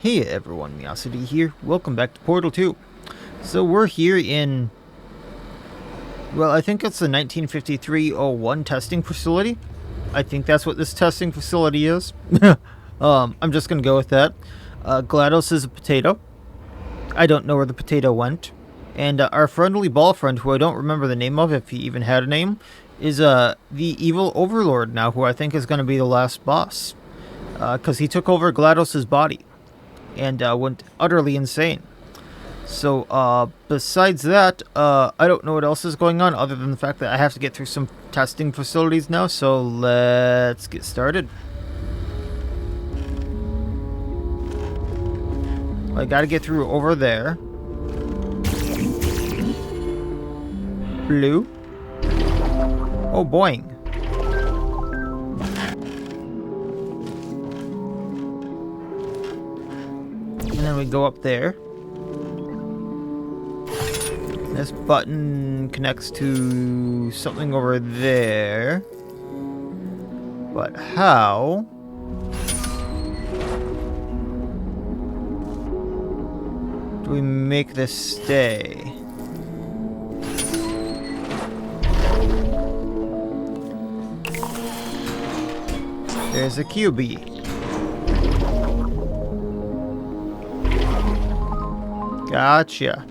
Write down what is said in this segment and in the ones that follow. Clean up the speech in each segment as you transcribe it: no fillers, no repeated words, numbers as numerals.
Hey everyone, Miacidae here. Welcome back to Portal 2. So we're here in, well, I think it's the 1953-01 testing facility. I think that's what this testing facility is. I'm just going to go with that. Glados is a potato. I don't know where the potato went. And our friendly ball friend, who I don't remember the name of, if he even had a name, is the evil overlord now, who I think is going to be the last boss. Because he took over Glados' body and went utterly insane. So, besides that, I don't know what else is going on other than the fact that I have to get through some testing facilities now, so let's get started. I gotta get through over there. Blue. Oh, boing. And then we go up there. This button connects to something over there. But how? Do we make this stay? There's a QB. Gotcha.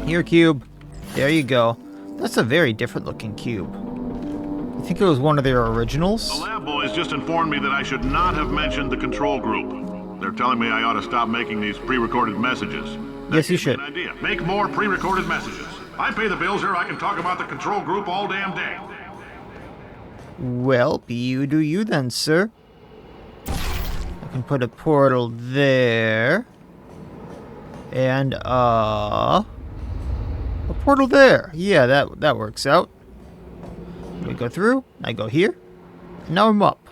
Here, cube. There you go. That's a very different looking cube. You think it was one of their originals? The lab boys just informed me that I should not have mentioned the control group. They're telling me I ought to stop making these pre-recorded messages. Yes, you should. An idea. Make more pre-recorded messages. I pay the bills here. I can talk about the control group all damn day. Well, be you do you then, sir. I can put a portal there. And, a portal there. Yeah, that works out. We go through, I go here, and now I'm up.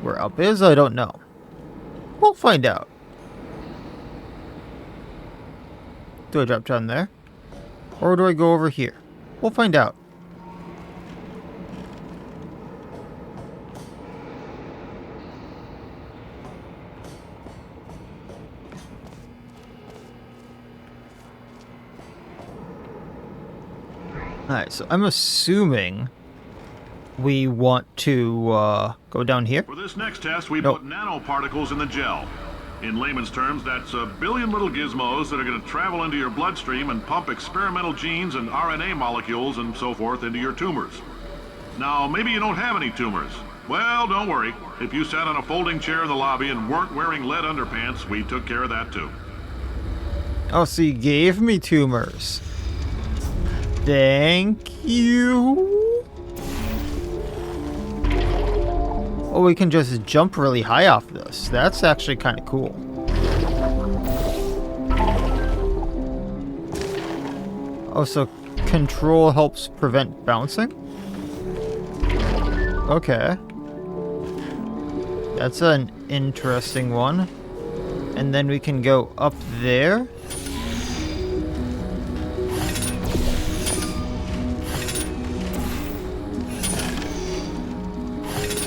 Where up is, I don't know. We'll find out. Do I drop down there? Or do I go over here? We'll find out. Alright, so I'm assuming we want to go down here. For this next test, we put nanoparticles in the gel. In layman's terms, that's a billion little gizmos that are going to travel into your bloodstream and pump experimental genes and RNA molecules and so forth into your tumors. Now, maybe you don't have any tumors. Well, don't worry. If you sat on a folding chair in the lobby and weren't wearing lead underpants, we took care of that too. Oh, so you gave me tumors. Thank you. Oh, we can just jump really high off this. That's actually kind of cool. Oh, so control helps prevent bouncing? Okay. That's an interesting one. And then we can go up there.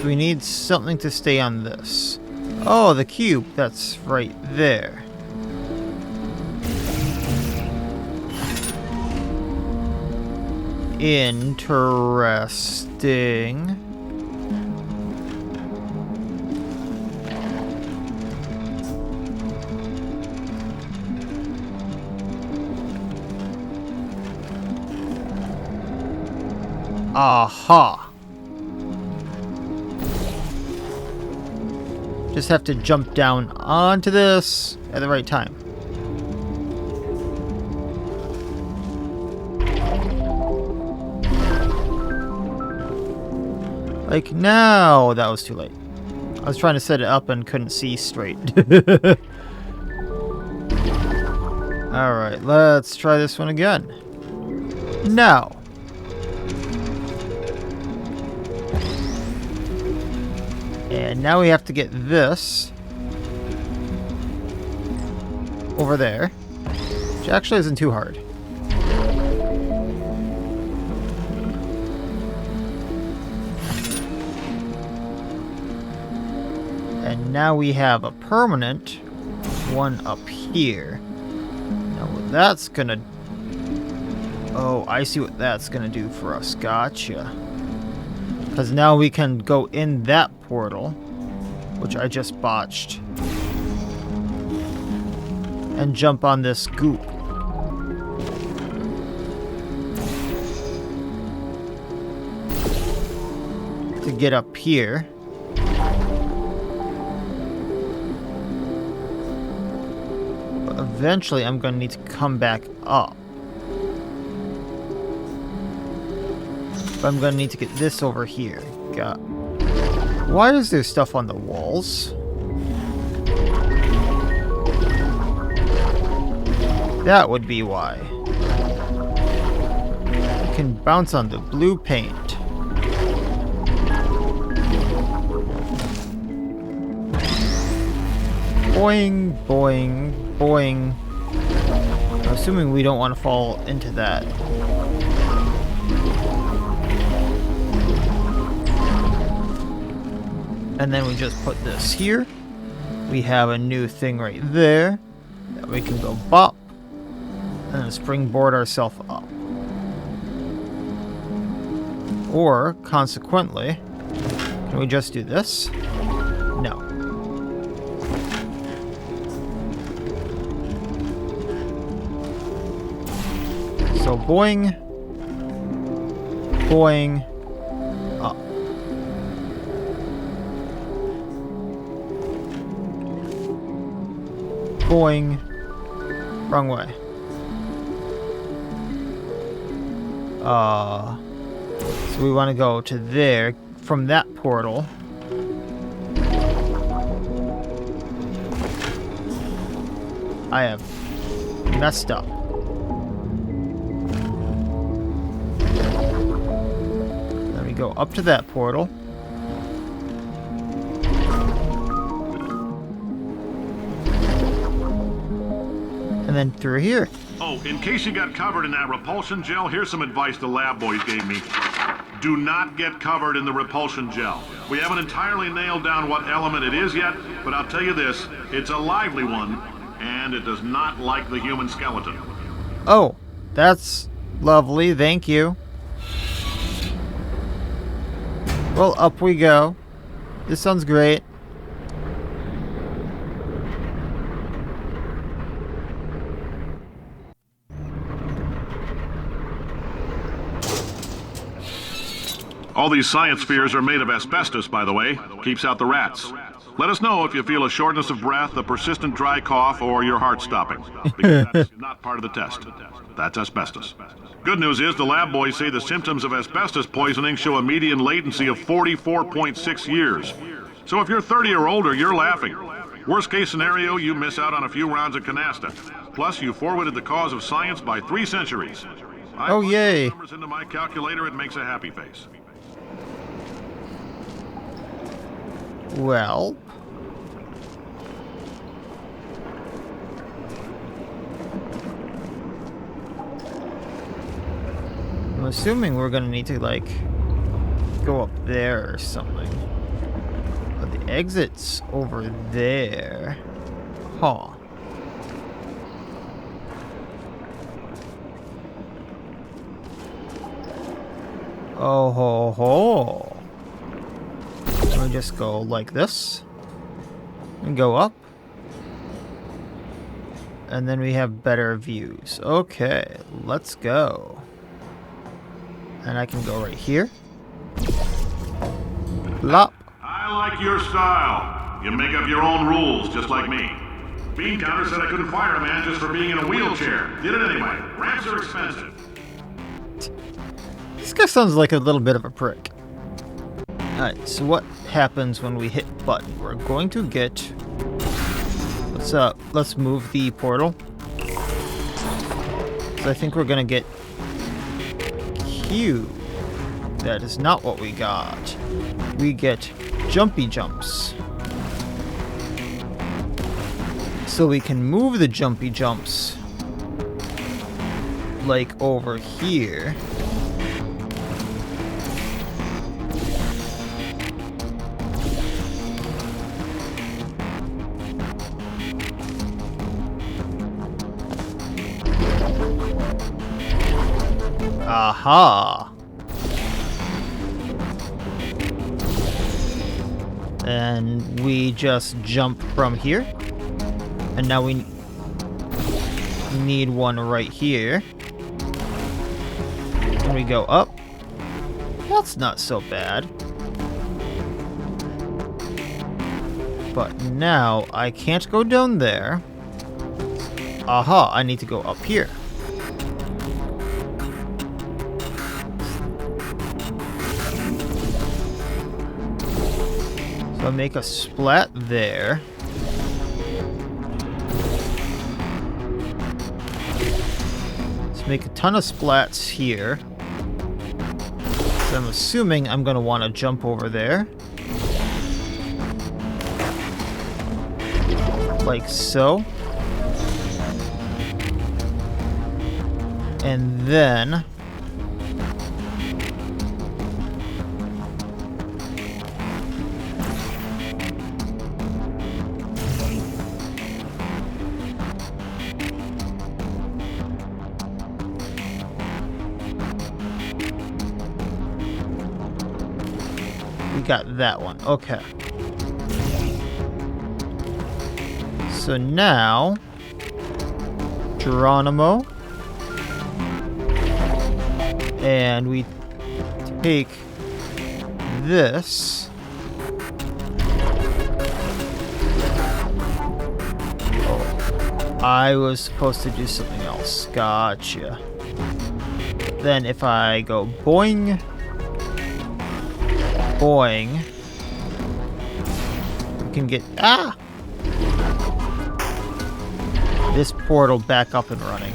We need something to stay on this. Oh, the cube. That's right there. Interesting. Aha. Just have to jump down onto this at the right time. Like now, that was too late. I was trying to set it up and couldn't see straight. Alright, let's try this one again. Now. And now we have to get this over there, which actually isn't too hard. And now we have a permanent one up here. Now what that's gonna... Oh, I see what that's gonna do for us. Gotcha. Because now we can go in that portal, which I just botched, and jump on this goop. To get up here. But eventually I'm going to need to come back up. But I'm going to need to get this over here. Why is there stuff on the walls? That would be why. I can bounce on the blue paint. Boing, boing, boing. I'm assuming we don't want to fall into that. And then we just put this here. We have a new thing right there that we can go bop and then springboard ourselves up. Or, consequently, can we just do this? No. So boing, boing, up. Boing, wrong way. So we want to go to there from that portal. I have messed up. Then we go up to that portal. And then through here. Oh, in case you got covered in that repulsion gel, here's some advice the lab boys gave me. Do not get covered in the repulsion gel. We haven't entirely nailed down what element it is yet, but I'll tell you this, it's a lively one, and it does not like the human skeleton. Oh, that's lovely, thank you. Well, up we go. This sounds great. All these science spheres are made of asbestos, by the way. Keeps out the rats. Let us know if you feel a shortness of breath, a persistent dry cough, or your heart stopping. Because that's not part of the test. That's asbestos. Good news is the lab boys say the symptoms of asbestos poisoning show a median latency of 44.6 years. So if you're 30 or older, you're laughing. Worst case scenario, you miss out on a few rounds of canasta. Plus, you forwarded the cause of science by 3 centuries. Oh, yay. Numbers into my calculator, it makes a happy face. Well, I'm assuming we're gonna need to, like, go up there or something. But the exit's over there. Huh. Oh ho ho. We just go like this and go up, and then we have better views. Okay, let's go. And I can go right here. Plop. I like your style. You make up your own rules, just like me. Bean Counter said I couldn't fire a man just for being in a wheelchair. Did it anyway. Ramps are expensive. This guy sounds like a little bit of a prick. Alright, so what happens when we hit button? We're going to get... Let's move the portal. So I think we're gonna get Q. That is not what we got. We get jumpy jumps. So we can move the jumpy jumps like over here. Aha! And we just jump from here. And now we need one right here. And we go up. That's not so bad. But now I can't go down there. Aha, I need to go up here. So I make a splat there. Let's make a ton of splats here. So I'm assuming I'm going to want to jump over there. Like so. And then we got that one. Okay. So now Geronimo. And we take this. Oh, I was supposed to do something else. Gotcha. Then if I go boing, boing, we can get, this portal back up and running.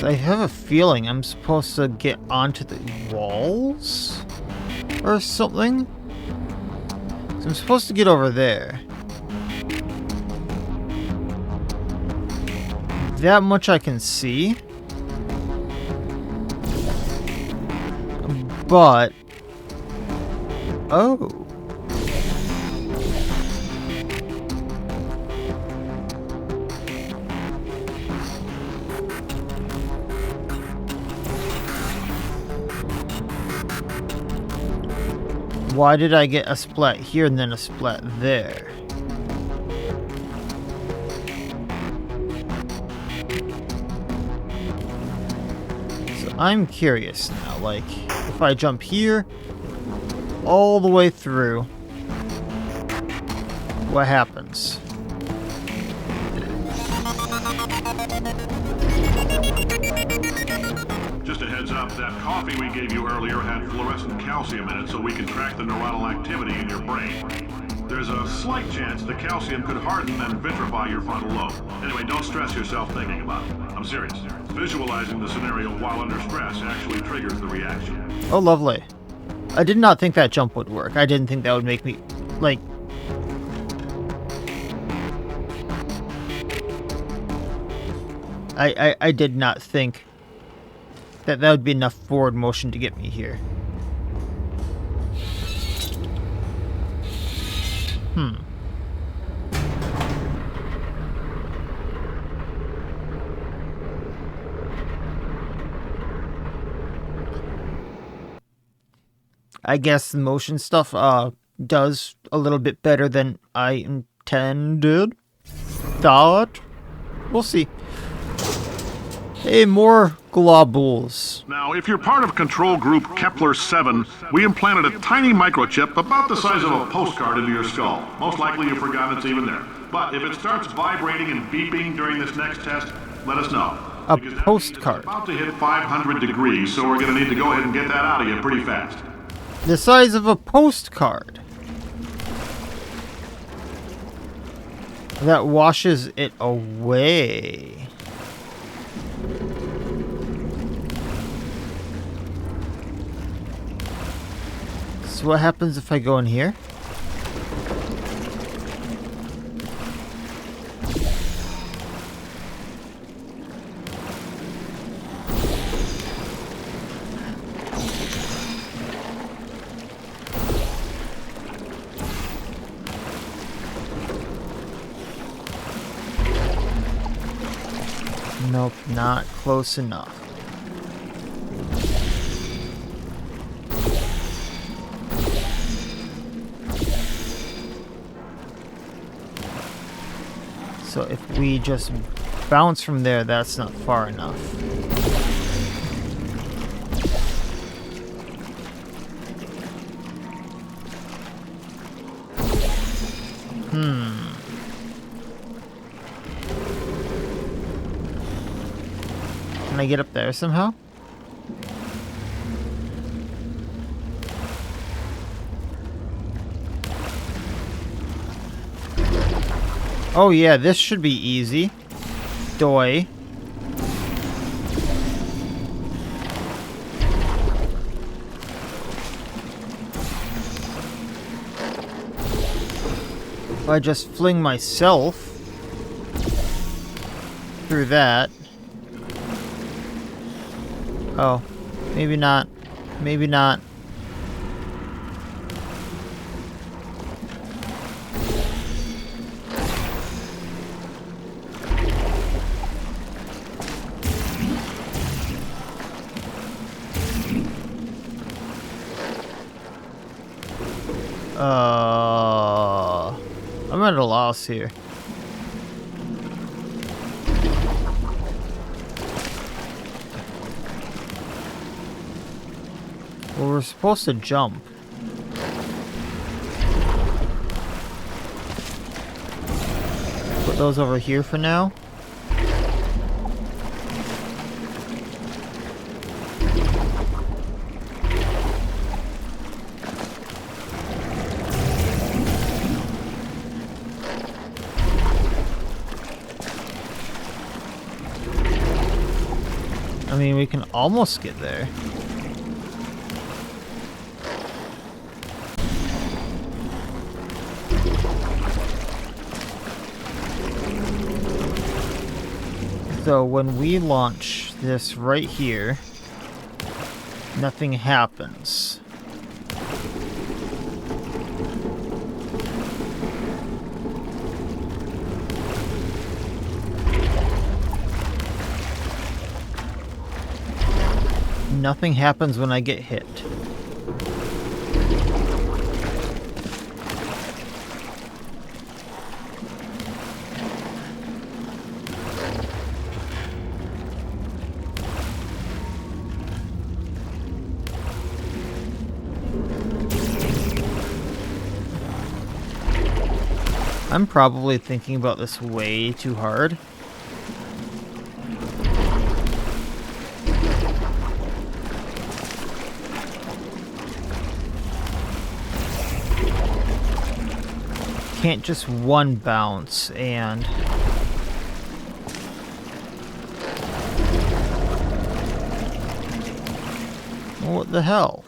I have a feeling I'm supposed to get onto the walls or something. So I'm supposed to get over there. That much I can see. But oh. Why did I get a splat here and then a splat there? So I'm curious now, like, if I jump here, all the way through, what happens? Just a heads up, that coffee we gave you earlier had fluorescent calcium in it so we can track the neuronal activity in your brain. There's a slight chance the calcium could harden and vitrify your frontal lobe. Anyway, don't stress yourself thinking about it. I'm serious. Visualizing the scenario while under stress actually triggers the reaction. Oh, lovely. I did not think that jump would work. I didn't think that would make me, like... I did not think that would be enough forward motion to get me here. I guess the motion stuff does a little bit better than I intended. Thought. We'll see. Hey, more globules. Now, if you're part of control group Kepler-7, we implanted a tiny microchip about the size of a postcard into your skull. Most likely you've forgotten it's even there. But if it starts vibrating and beeping during this next test, let us know. A postcard. It's about to hit 500 degrees, so we're going to need to go ahead and get that out of you pretty fast. The size of a postcard. That washes it away. So what happens if I go in here? Nope, not close enough. So if we just bounce from there, that's not far enough. Can I get up there somehow? Oh yeah, this should be easy. Doi. If I just fling myself through that. Oh, maybe not. Maybe not. I'm at a loss here. Well, we're supposed to jump. Put those over here for now. I mean, we can almost get there. So when we launch this right here, nothing happens. Nothing happens when I get hit. I'm probably thinking about this way too hard. Can't just one bounce and... Well, what the hell?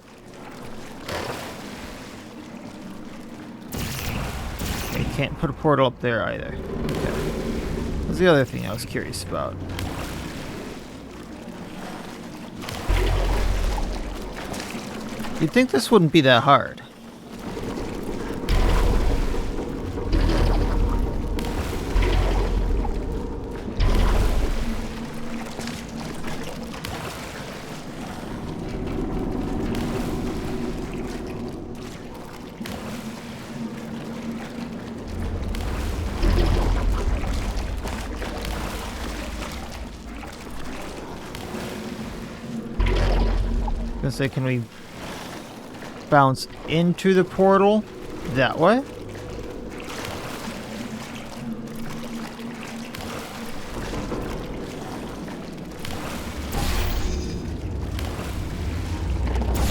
I can't put a portal up there either. Okay. That's the other thing I was curious about. You'd think this wouldn't be that hard. I was gonna say, can we bounce into the portal that way?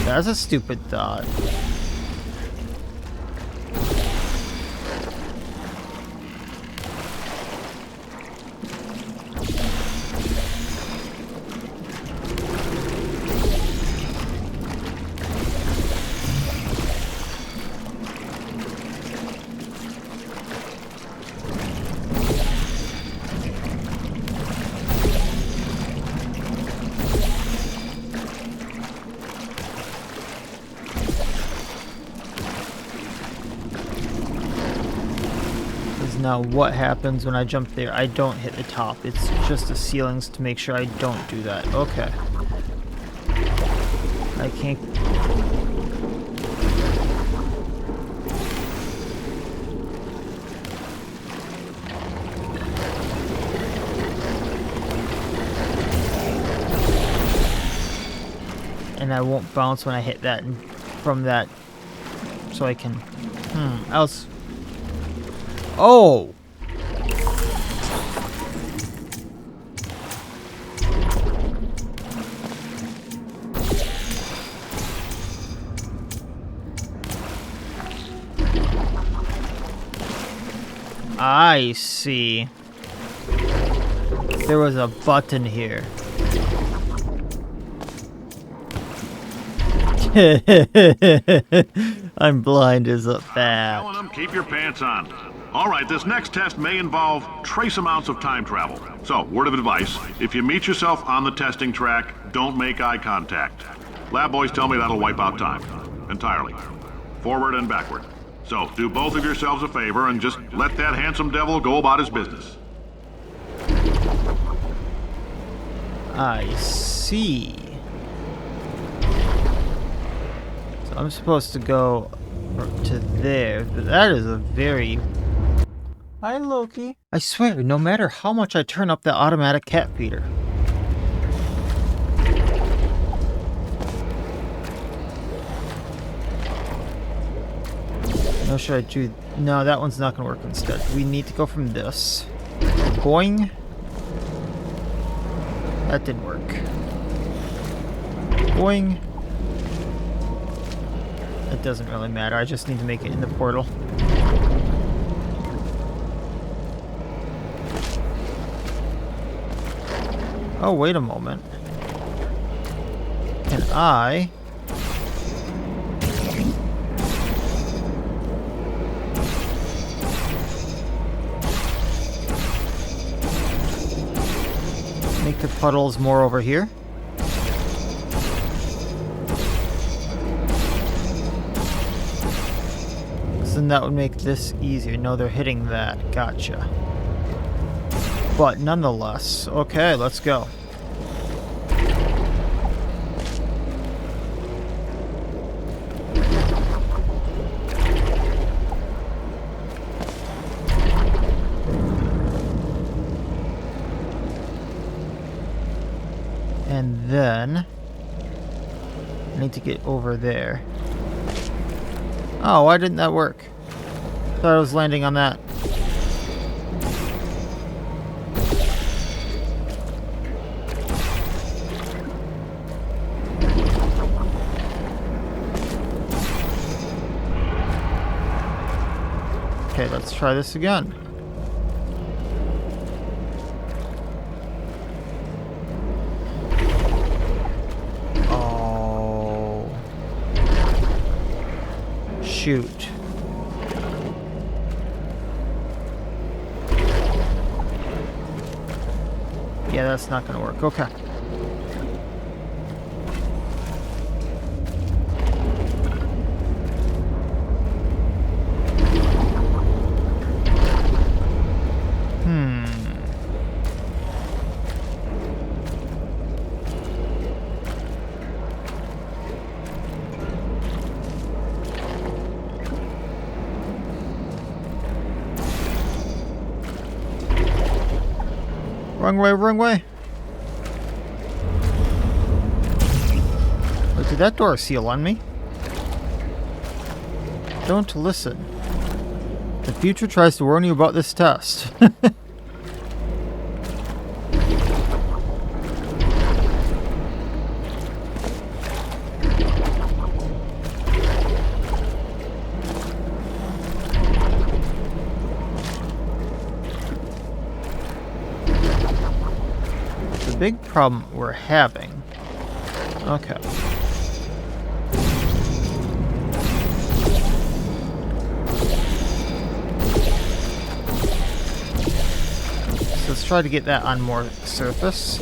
That's a stupid thought. Now what happens when I jump there? I don't hit the top. It's just the ceilings to make sure I don't do that. Okay. I can't... And I won't bounce when I hit that from that, so I can... else... Oh! I see. There was a button here. I'm blind as a bat. Telling them, keep your pants on. All right, this next test may involve trace amounts of time travel. So, word of advice, if you meet yourself on the testing track, don't make eye contact. Lab boys tell me that'll wipe out time. Entirely. Forward and backward. So, do both of yourselves a favor and just let that handsome devil go about his business. I see. So I'm supposed to go to there, but that is a very... Hi, Loki. I swear, no matter how much I turn up the automatic cat feeder. No, should I do... No, that one's not going to work instead. We need to go from this. Boing. That didn't work. Boing. It doesn't really matter. I just need to make it in the portal. Oh, wait a moment. Can I... make the puddles more over here? So then that would make this easier. No, they're hitting that. Gotcha. But nonetheless, okay, let's go. And then I need to get over there. Oh, why didn't that work? Thought I was landing on that. Okay, let's try this again. Oh. Shoot. Yeah, that's not gonna work. Okay. Wrong way, wrong way. Wait, did that door seal on me? Don't listen. The future tries to warn you about this test. Big problem we're having. Okay. So let's try to get that on more surface.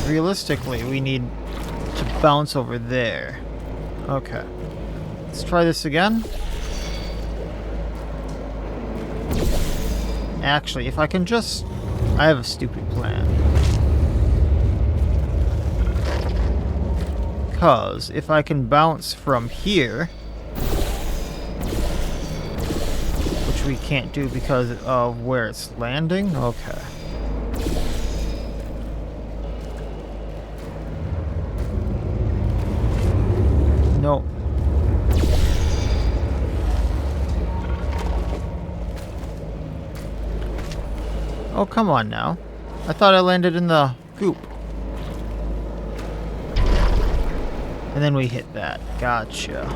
Realistically, we need to bounce over there. Okay. Let's try this again. Actually, if I can just... I have a stupid plan. Because if I can bounce from here... which we can't do because of where it's landing. Okay. No. Oh, come on now. I thought I landed in the goop. And then we hit that. Gotcha.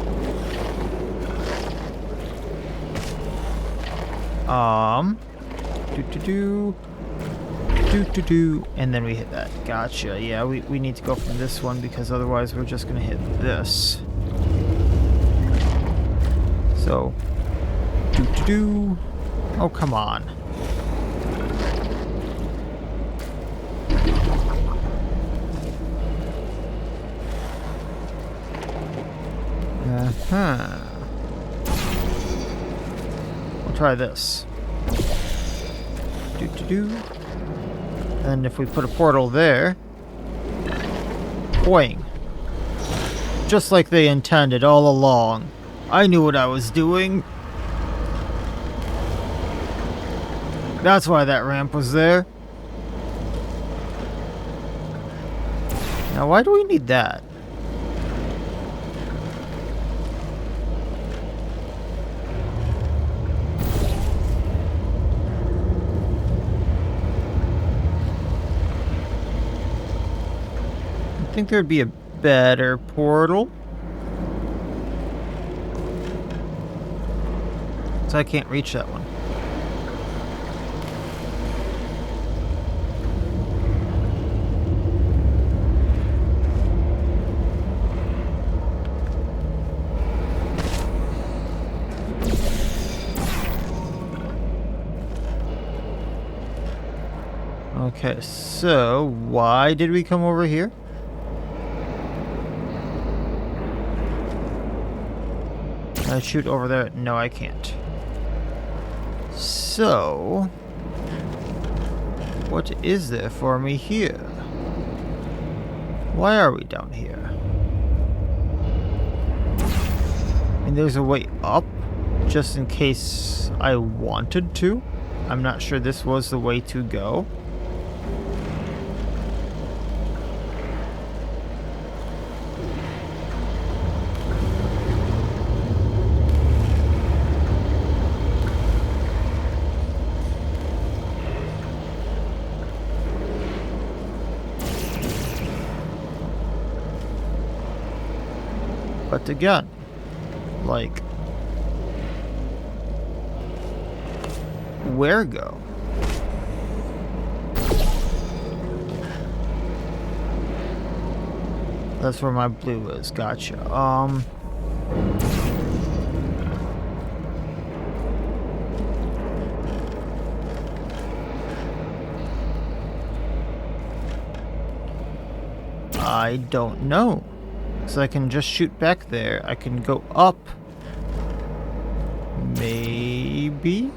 And then we hit that. Gotcha. Yeah, we need to go from this one because otherwise we're just gonna hit this. So, oh, come on. We'll try this. And if we put a portal there, boing. Just like they intended all along. I knew what I was doing. That's why that ramp was there. Now, why do we need that? I think there'd be a better portal. So I can't reach that one. Okay, so why did we come over here? Can I shoot over there? No, I can't. So, what is there for me here? Why are we down here? And there's a way up, just in case I wanted to. I'm not sure this was the way to go. But again, like, where go? That's where my blue is. Gotcha. I don't know. So I can just shoot back there. I can go up. Maybe?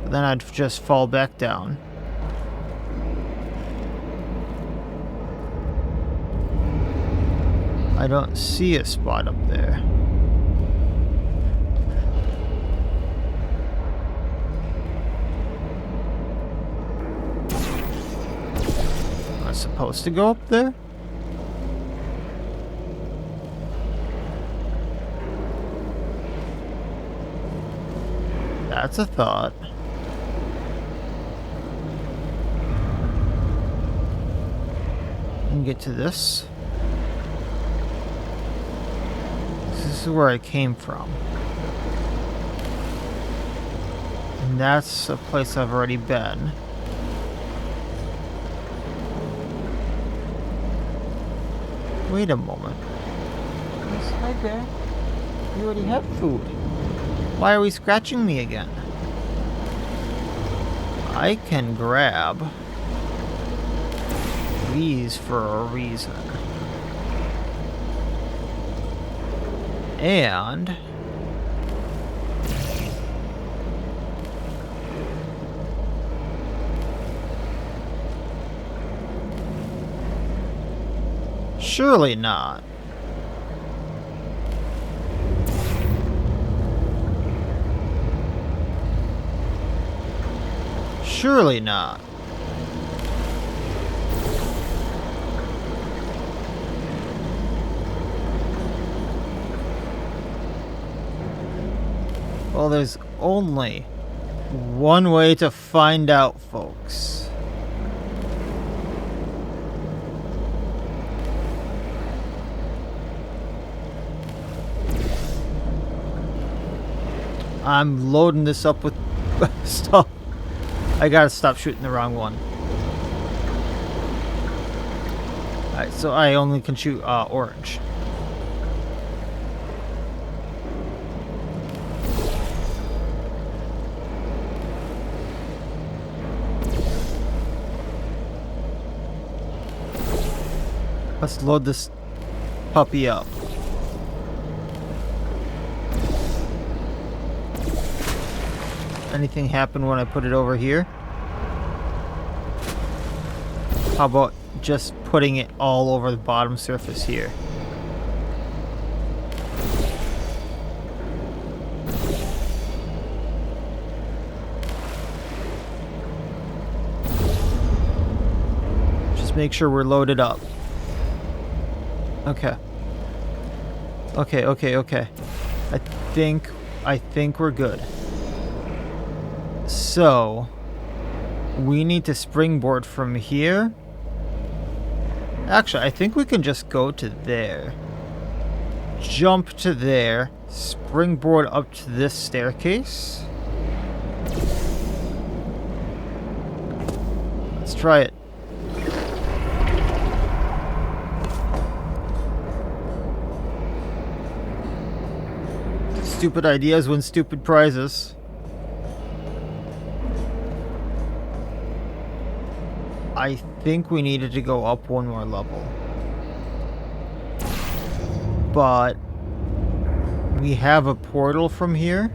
But then I'd just fall back down. I don't see a spot up there. Supposed to go up there? That's a thought. And get to this. This is where I came from. And that's a place I've already been. Wait a moment. Yes, hi there. You already have food. Why are we scratching me again? I can grab these for a reason. And surely not. Surely not. Well, there's only one way to find out, folks. I'm loading this up with stuff. I gotta stop shooting the wrong one. Alright, so I only can shoot orange. Let's load this puppy up. Anything happen when I put it over here? How about just putting it all over the bottom surface here? Just make sure we're loaded up. Okay. Okay. I think we're good. So, we need to springboard from here. Actually, I think we can just go to there. Jump to there. Springboard up to this staircase. Let's try it. Stupid ideas win stupid prizes. I think we needed to go up one more level. But we have a portal from here.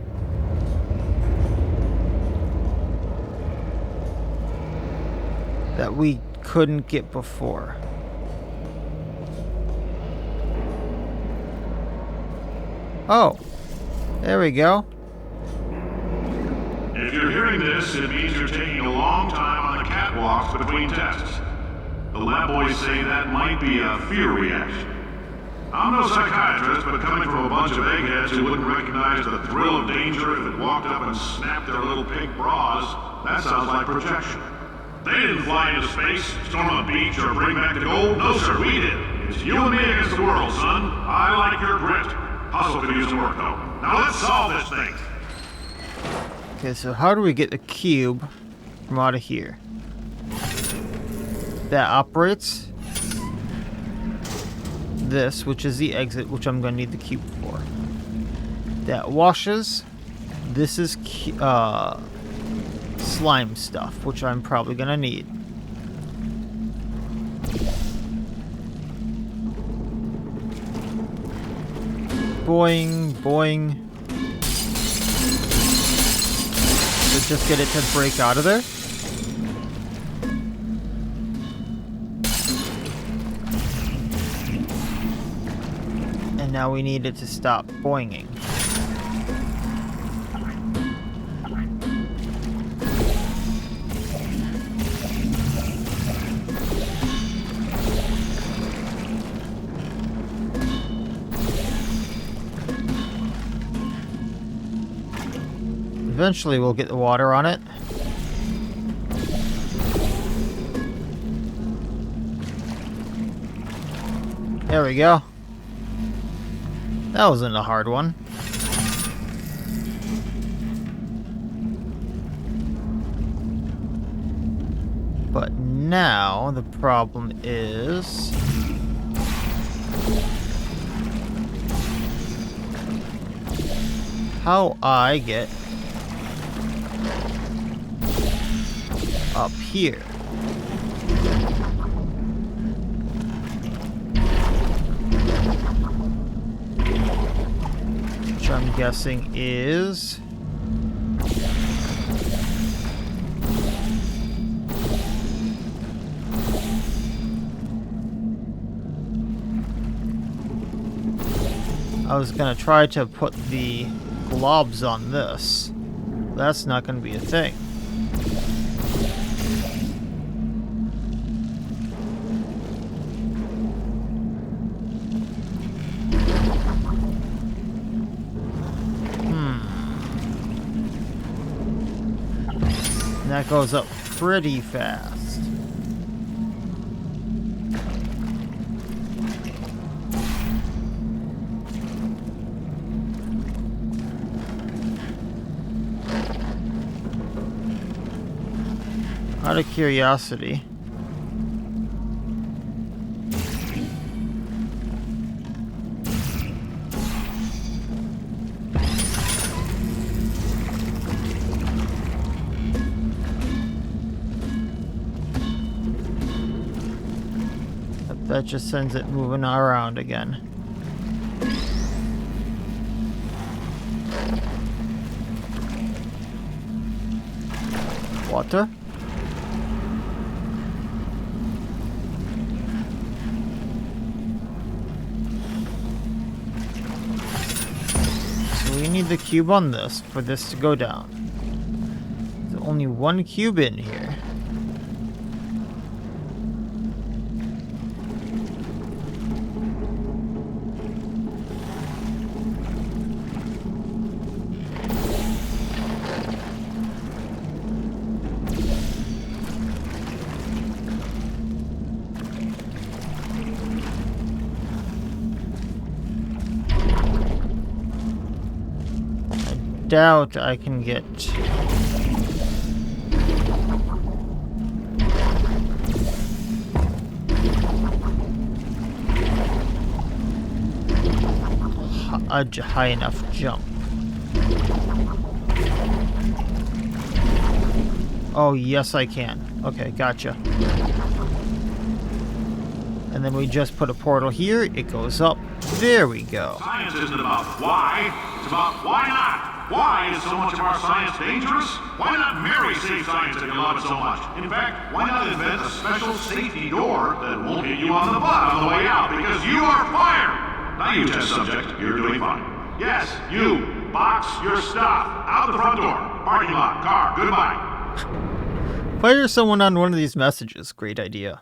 That we couldn't get before. Oh, there we go. If you're hearing this, it means you're taking a long time on the catwalks between tests. The lab boys say that might be a fear reaction. I'm no psychiatrist, but coming from a bunch of eggheads who wouldn't recognize the thrill of danger if it walked up and snapped their little pink bras, that sounds like projection. They didn't fly into space, storm a beach, or bring back the gold. No, sir, we did. It's you and me against the world, son. I like your grit. Hustle could use some work, though. Now let's solve this thing. Okay, so how do we get the cube from out of here? That operates this, which is the exit, which I'm going to need the cube for. That washes. This is slime stuff, which I'm probably going to need. Boing, boing. So just get it to break out of there. And now we need it to stop boinging. Eventually we'll get the water on it. There we go. That wasn't a hard one. But now the problem is how I get up here. I'm guessing is... I was gonna try to put the globs on this. That's not gonna be a thing. And that goes up pretty fast. Out of curiosity, that just sends it moving around again. Water? So we need the cube on this for this to go down. There's only one cube in here. Doubt I can get a high enough jump. Oh, yes I can. Okay, gotcha. And then we just put a portal here, it goes up. There we go. Science isn't about why, it's about why not. Why is so much of our science dangerous? Why not marry safe science if you love it so much? In fact, why not invent a special safety door that won't hit you on the butt on the way out because you are fired? Now you test subject, you're doing fine. Yes, you, box your stuff, out the front door, parking lot, car, goodbye. Fire someone on one of these messages, great idea.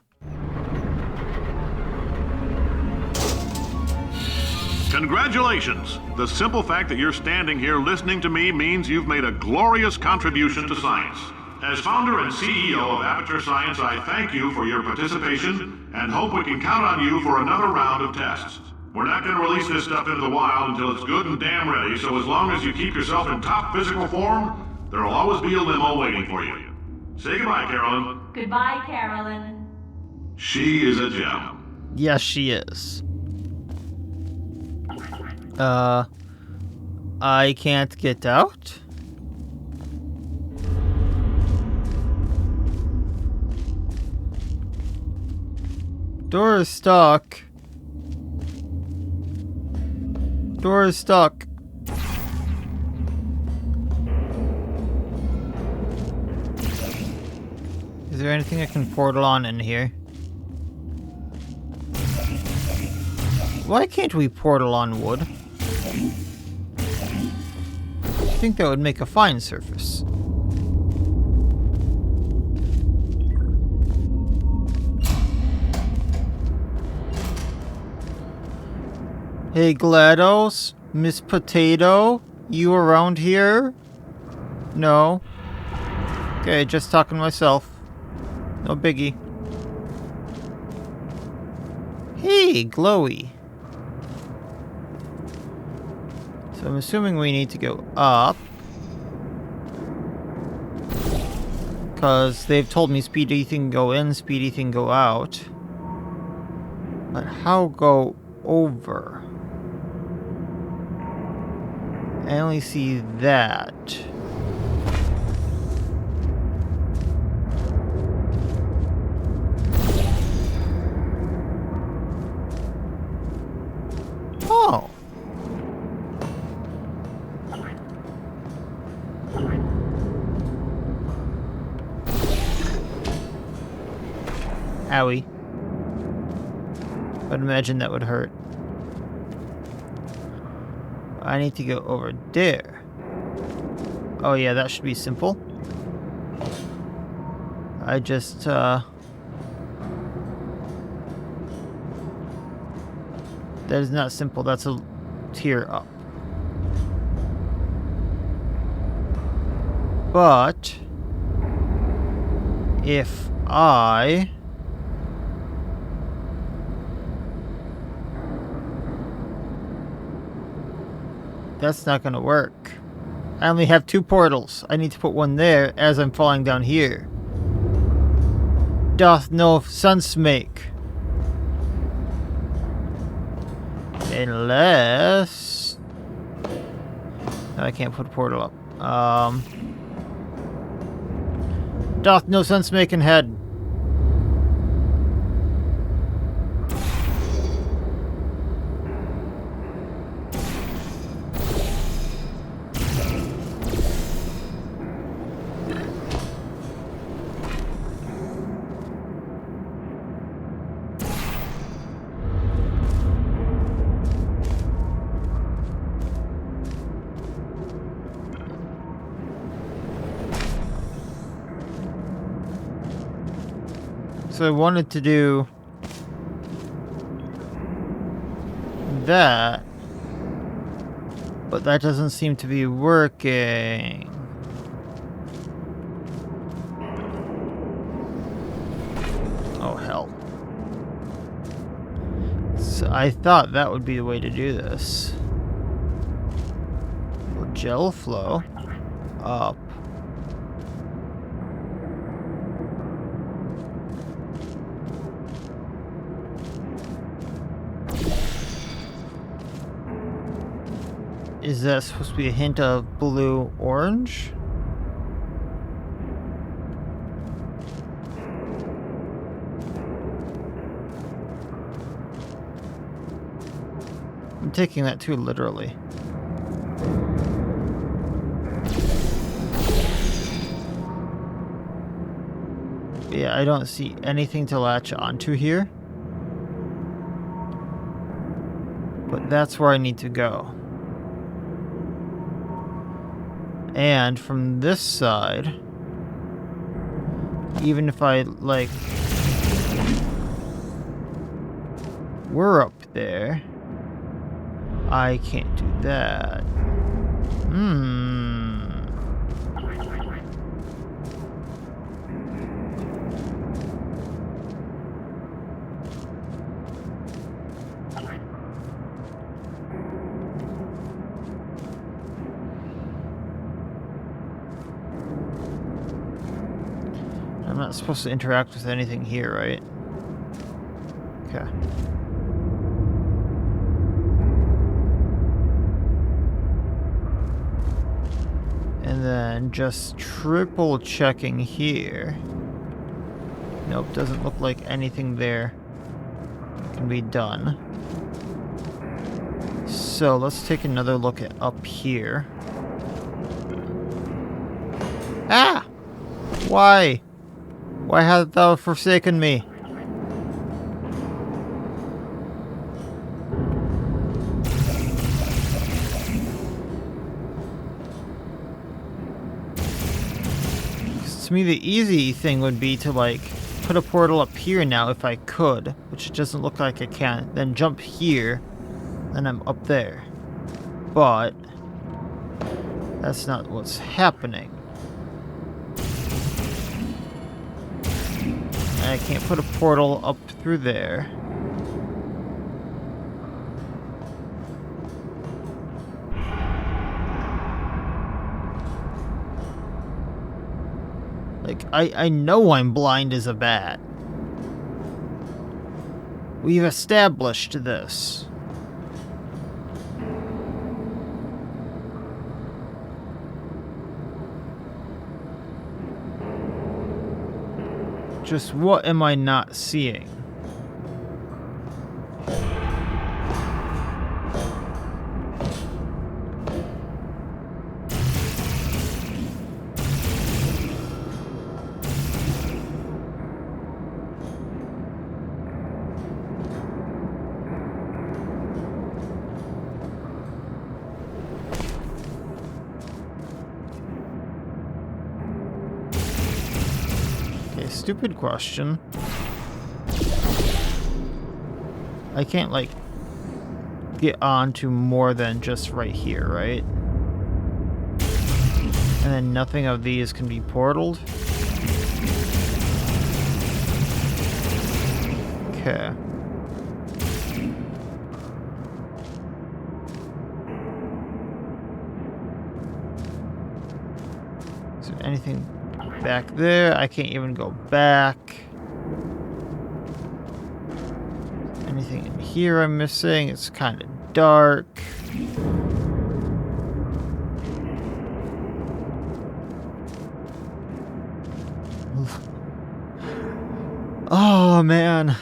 Congratulations! The simple fact that you're standing here listening to me means you've made a glorious contribution to science. As founder and CEO of Aperture Science, I thank you for your participation and hope we can count on you for another round of tests. We're not going to release this stuff into the wild until it's good and damn ready, so as long as you keep yourself in top physical form, there'll always be a limo waiting for you. Say goodbye, Carolyn. Goodbye, Carolyn. She is a gem. Yes, she is. I can't get out? Door is stuck. Door is stuck. Is there anything I can portal on in here? Why can't we portal on wood? I think that would make a fine surface. Hey Glados, Miss Potato, you around here? No. Okay, just talking to myself. No biggie. Hey, Glowy. So I'm assuming we need to go up. Because they've told me speedy thing go in, speedy thing go out. But how go over? I only see that. Oh. Owie. I'd imagine that would hurt. I need to go over there. Oh yeah, that should be simple. I just, that is not simple. That's a tier up. But if I that's not gonna work. I only have 2 portals. I need to put one there as I'm falling down here. Doth no sunsmake. Unless... No, I can't put a portal up. Doth no sunsmake in head. So I wanted to do that, but that doesn't seem to be working. Oh hell. So I thought that would be the way to do this. Gel flow up. Is that supposed to be a hint of blue-orange? I'm taking that too literally. Yeah, I don't see anything to latch onto here. But that's where I need to go. And from this side, even if I, like, were up there, I can't do that. I'm not supposed to interact with anything here, right? Okay. And then just triple checking here. Nope, doesn't look like anything there can be done. So let's take another look at up here. Ah! Why? Why hast thou forsaken me? To me, the easy thing would be to, like, put a portal up here now if I could, which it doesn't look like I can. Then jump here, then I'm up there. But that's not what's happening. I can't put a portal up through there. Like, I know I'm blind as a bat. We've established this. Just what am I not seeing? stupid question. I can't, like, get on to more than just right here, right? And then nothing of these can be portaled. Okay. Is there anything back there? I can't even go back. Anything in here I'm missing? It's kind of dark. Oh, man.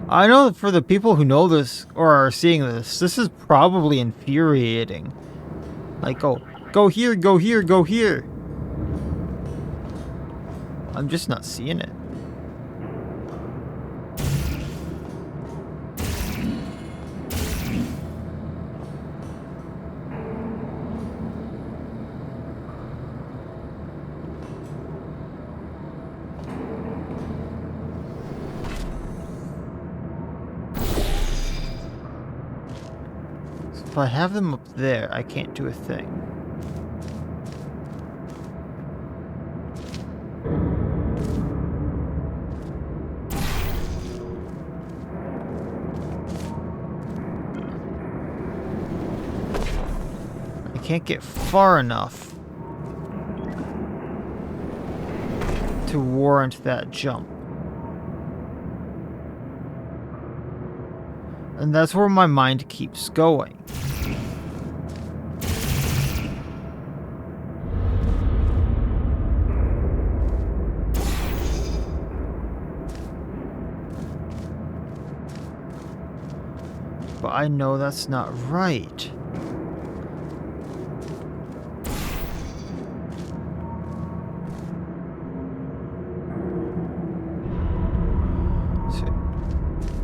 I know that for the people who know this or are seeing this, this is probably infuriating. Like, go here, go here, go here. I'm just not seeing it. So if I have them up there, I can't do a thing. Can't get far enough to warrant that jump. And that's where my mind keeps going. But I know that's not right.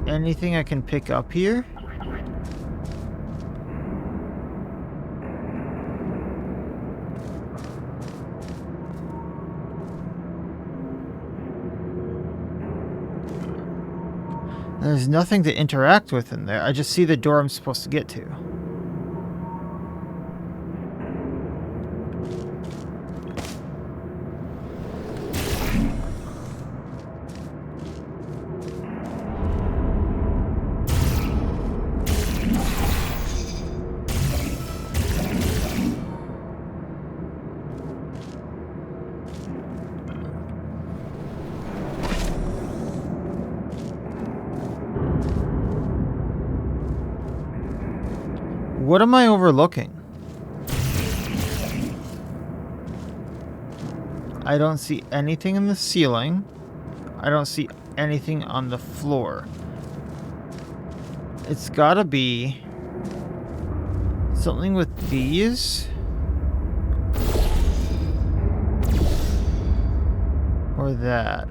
Anything I can pick up here? There's nothing to interact with in there. I just see the door I'm supposed to get to. What am I overlooking? I don't see anything in the ceiling. I don't see anything on the floor. It's gotta be something with these. Or that.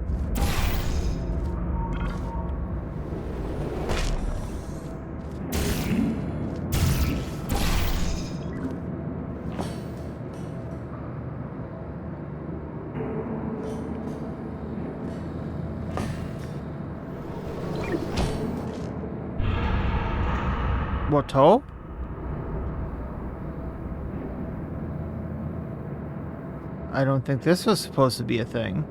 What? I don't think this was supposed to be a thing.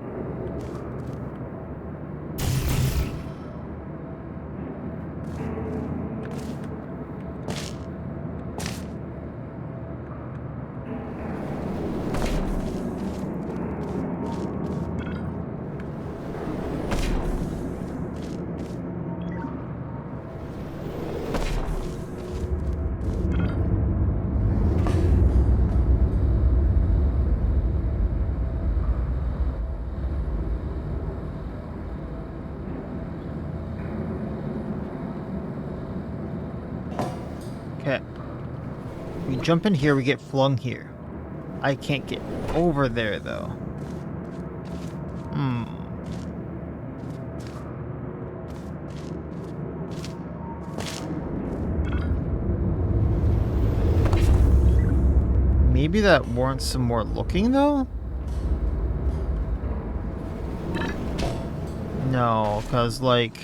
Okay. We jump in here, we get flung here. I can't get over there, though. maybe that warrants some more looking, though? No, because, like...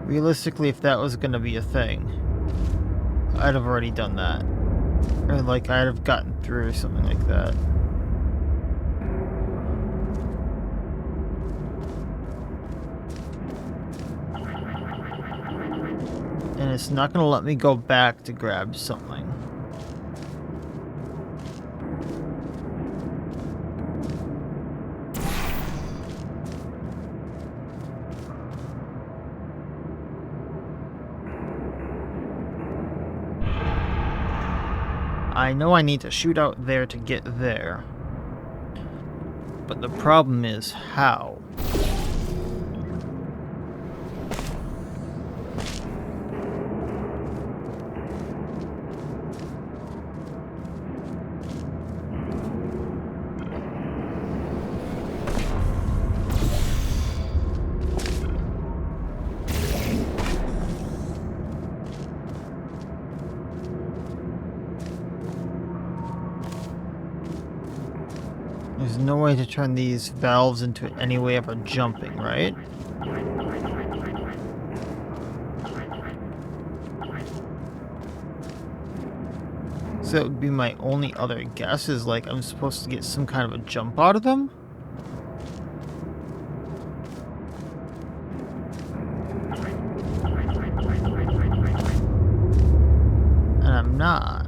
realistically, if that was gonna be a thing, I'd have already done that. Or, like, I'd have gotten through or something like that. And it's not gonna let me go back to grab something. I know I need to shoot out there to get there. But the problem is how? There's no way to turn these valves into any way of a jumping, right? So it would be my only other guess is like I'm supposed to get some kind of a jump out of them? And I'm not.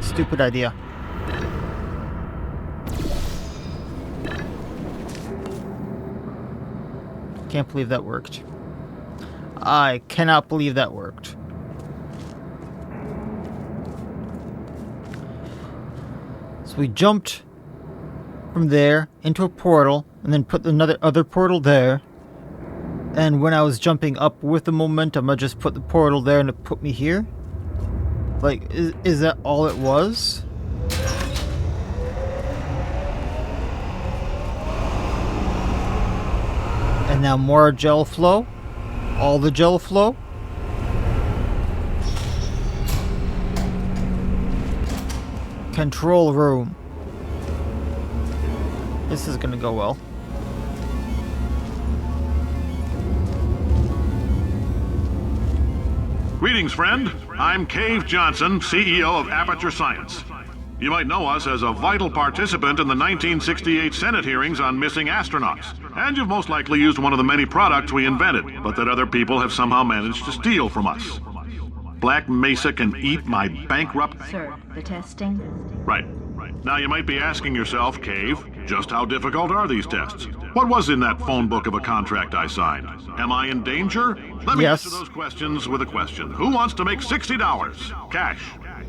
Stupid idea. Can't believe that worked. I cannot believe that worked. So we jumped from there into a portal and then put another other portal there. And when I was jumping up with the momentum, I just put the portal there and it put me here. Like, is that all it was? And now more gel flow? All the gel flow? Control room. This is gonna go well. Greetings, friend. I'm Cave Johnson, CEO of Aperture Science. You might know us as a vital participant in the 1968 Senate hearings on missing astronauts. And you've most likely used one of the many products we invented, but that other people have somehow managed to steal from us. Black Mesa can eat my bankrupt... Sir, the testing? Right. Now you might be asking yourself, Cave, just how difficult are these tests? What was in that phone book of a contract I signed? Am I in danger? Let me answer those questions with a question. Who wants to make $60? Cash.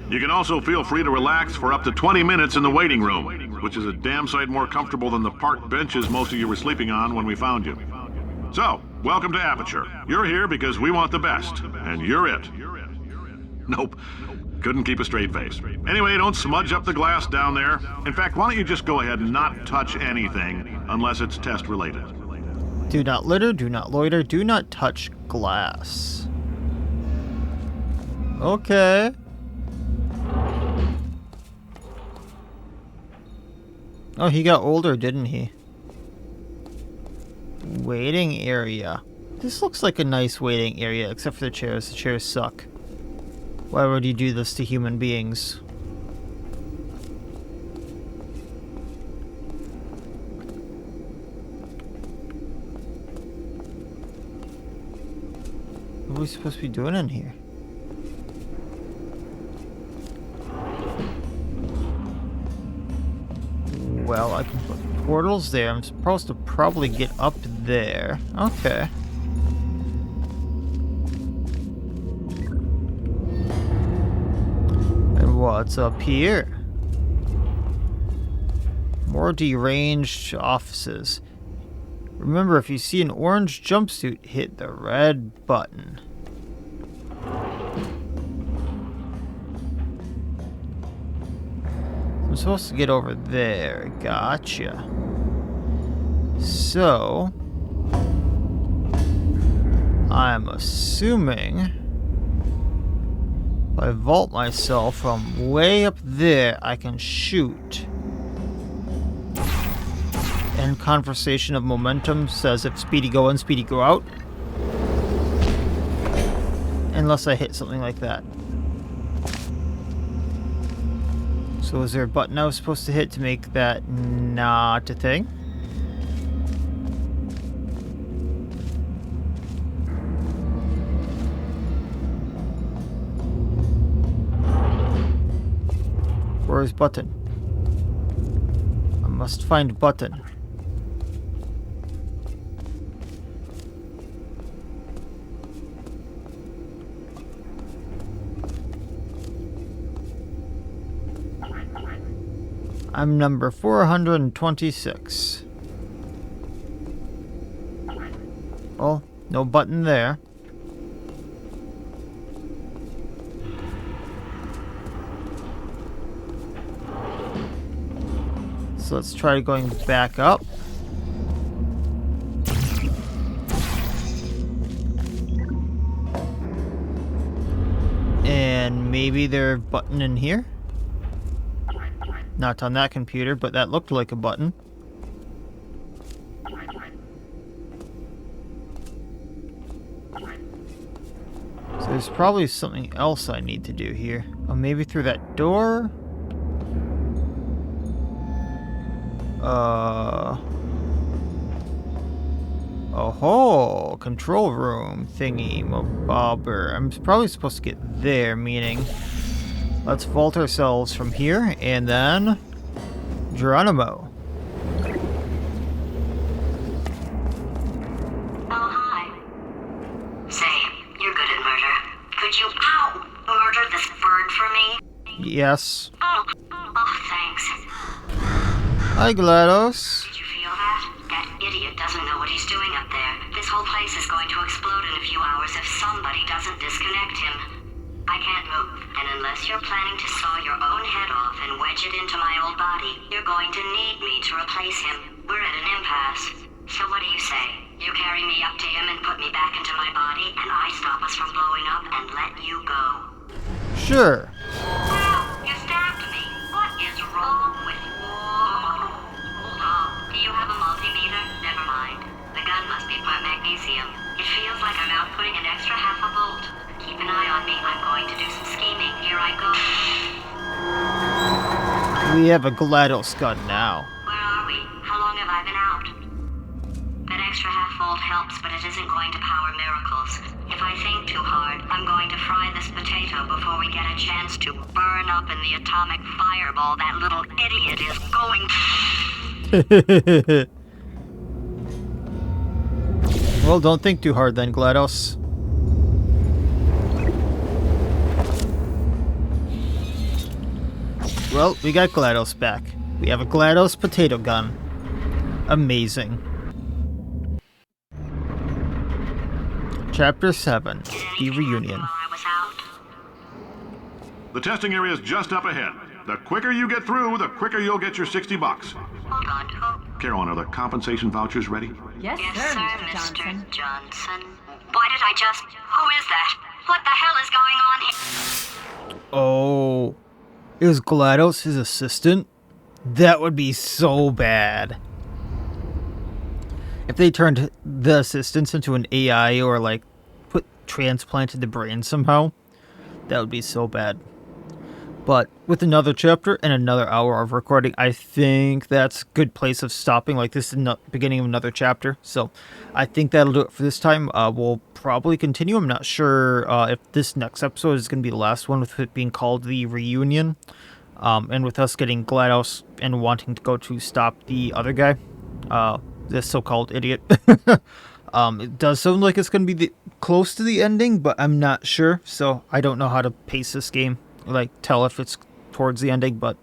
You can also feel free to relax for up to 20 minutes in the waiting room, which is a damn sight more comfortable than the park benches most of you were sleeping on when we found you. So, welcome to Aperture. You're here because we want the best, and you're it. Nope. Couldn't keep a straight face. Anyway, don't smudge up the glass down there. In fact, why don't you just go ahead and not touch anything unless it's test related. Do not litter, do not loiter, do not touch glass. Okay. Oh, he got older, didn't he? Waiting area. This looks like a nice waiting area, except for the chairs. The chairs suck. Why would you do this to human beings? What are we supposed to be doing in here? Well, I can put portal's there. I'm supposed to probably get up there. Okay. And what's up here? More deranged offices. Remember, if you see an orange jumpsuit, hit the red button. I'm supposed to get over there. Gotcha. So, I'm assuming if I vault myself from way up there, I can shoot. And conversation of momentum says if speedy go in, speedy go out. Unless I hit something like that. So is there a button I was supposed to hit to make that not a thing? Where is button? I must find button. I'm number 426. Well, no button there. So let's try going back up. And maybe there's a button in here. Not on that computer, but that looked like a button. So there's probably something else I need to do here. Oh, maybe through that door? Oh-ho! Control room thingy, mobobber. I'm probably supposed to get there, meaning... Let's vault ourselves from here, and then... Geronimo. Oh, hi. Say, you're good at murder. Could you, murder this bird for me? Yes. Oh, thanks. Hi, GLaDOS. Did you feel that? That idiot doesn't know what he's doing up there. This whole place is going to explode in a few hours if somebody doesn't disconnect him. I can't move, and unless you're planning to saw your own head off and wedge it into my old body, you're going to need me to replace him. We're at an impasse. So what do you say? You carry me up to him and put me back into my body, and I stop us from blowing up and let you go. Sure. Wow, you stabbed me. What is wrong with you? Hold on. Do you have a multimeter? Never mind. The gun must be part magnesium. It feels like I'm outputting an extra half a volt. Keep an eye on me. I'm going to do some scheming. Here I go. We have a GLaDOS gun now. Where are we? How long have I been out? That extra half volt helps, but it isn't going to power miracles. If I think too hard, I'm going to fry this potato before we get a chance to burn up in the atomic fireball that little idiot is going to... Well, don't think too hard then, GLaDOS. Well, we got GLaDOS back. We have a GLaDOS potato gun. Amazing. Chapter 7, The Reunion. The testing area is just up ahead. The quicker you get through, the quicker you'll get your $60. Hold on. Carolyn, are the compensation vouchers ready? Yes, Yes, sir, sir, Mr. Johnson. Johnson. Why did I just... Who is that? What the hell is going on here? Oh, is GLaDOS his assistant? That would be so bad. If they turned the assistants into an AI or like transplanted the brain somehow, that would be so bad. But with another chapter and another hour of recording, I think that's a good place of stopping. Like, this is the beginning of another chapter. So I think that'll do it for this time. We'll probably continue. I'm not sure if this next episode is going to be the last one with it being called The Reunion. And with us getting Glados and wanting to go to stop the other guy, this so-called idiot, it does sound like it's going to be close to the ending, but I'm not sure. So I don't know how to pace this game, like tell if it's towards the ending, but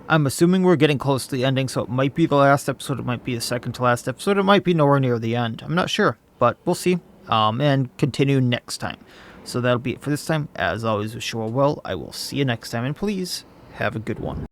I'm assuming we're getting close to the ending, so it might be the last episode, it might be the second to last episode, it might be nowhere near the end. I'm not sure, but we'll see, and continue next time. So that'll be it for this time. As always, wish you all well. I will see you next time, and please have a good one.